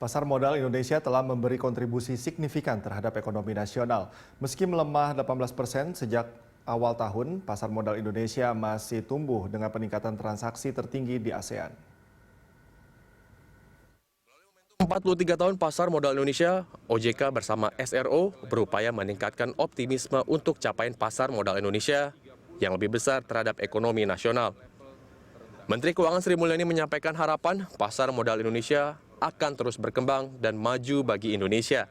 Pasar modal Indonesia telah memberi kontribusi signifikan terhadap ekonomi nasional. Meski melemah 18% sejak awal tahun, pasar modal Indonesia masih tumbuh dengan peningkatan transaksi tertinggi di ASEAN. 43 tahun pasar modal Indonesia, OJK bersama SRO berupaya meningkatkan optimisme untuk capaian pasar modal Indonesia yang lebih besar terhadap ekonomi nasional. Menteri Keuangan Sri Mulyani menyampaikan harapan pasar modal Indonesia akan terus berkembang dan maju bagi Indonesia.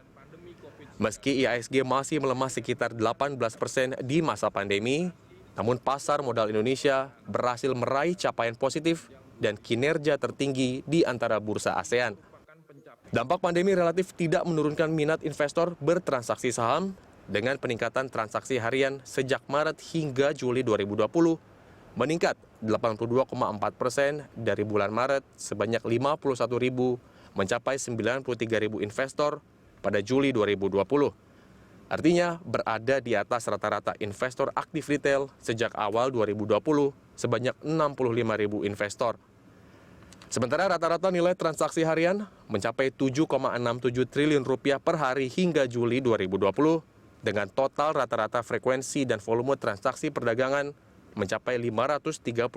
Meski IHSG masih melemah sekitar 18% di masa pandemi, namun pasar modal Indonesia berhasil meraih capaian positif dan kinerja tertinggi di antara bursa ASEAN. Dampak pandemi relatif tidak menurunkan minat investor bertransaksi saham dengan peningkatan transaksi harian sejak Maret hingga Juli 2020 meningkat 82,4% dari bulan Maret sebanyak 51.000 mencapai 93.000 investor pada Juli 2020. Artinya berada di atas rata-rata investor aktif retail sejak awal 2020 sebanyak 65.000 investor. Sementara rata-rata nilai transaksi harian mencapai 7,67 triliun rupiah per hari hingga Juli 2020 dengan total rata-rata frekuensi dan volume transaksi perdagangan mencapai 537.000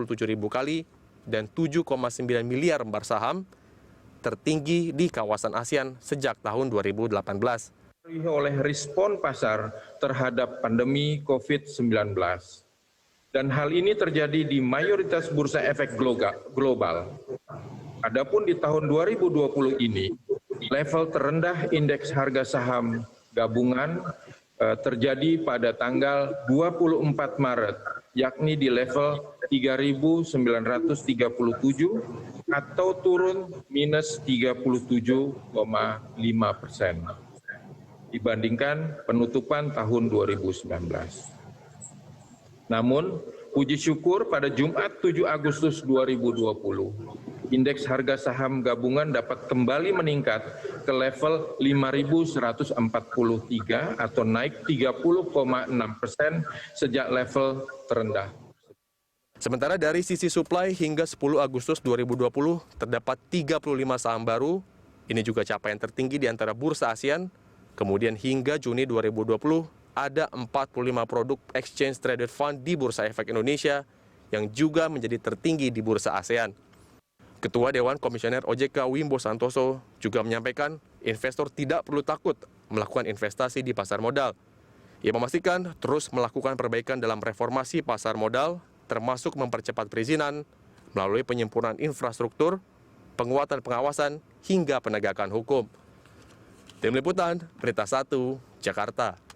kali dan 7,9 miliar lembar saham tertinggi di kawasan ASEAN sejak tahun 2018. Oleh respon pasar terhadap pandemi COVID-19. Dan hal ini terjadi di mayoritas bursa efek global. Adapun di tahun 2020 ini, level terendah indeks harga saham gabungan terjadi pada tanggal 24 Maret, yakni di level 3.937 atau turun minus 37,5% dibandingkan penutupan tahun 2019. Namun, puji syukur pada Jumat 7 Agustus 2020, indeks harga saham gabungan dapat kembali meningkat ke level 5.143 atau naik 30,6% sejak level terendah. Sementara dari sisi supply hingga 10 Agustus 2020 terdapat 35 saham baru, ini juga capaian tertinggi di antara bursa ASEAN. Kemudian hingga Juni 2020 ada 45 produk exchange traded fund di Bursa Efek Indonesia yang juga menjadi tertinggi di bursa ASEAN. Ketua Dewan Komisioner OJK Wimbo Santoso juga menyampaikan investor tidak perlu takut melakukan investasi di pasar modal. Ia memastikan terus melakukan perbaikan dalam reformasi pasar modal, termasuk mempercepat perizinan melalui penyempurnaan infrastruktur, penguatan pengawasan, hingga penegakan hukum. Tim Liputan, Berita 1, Jakarta.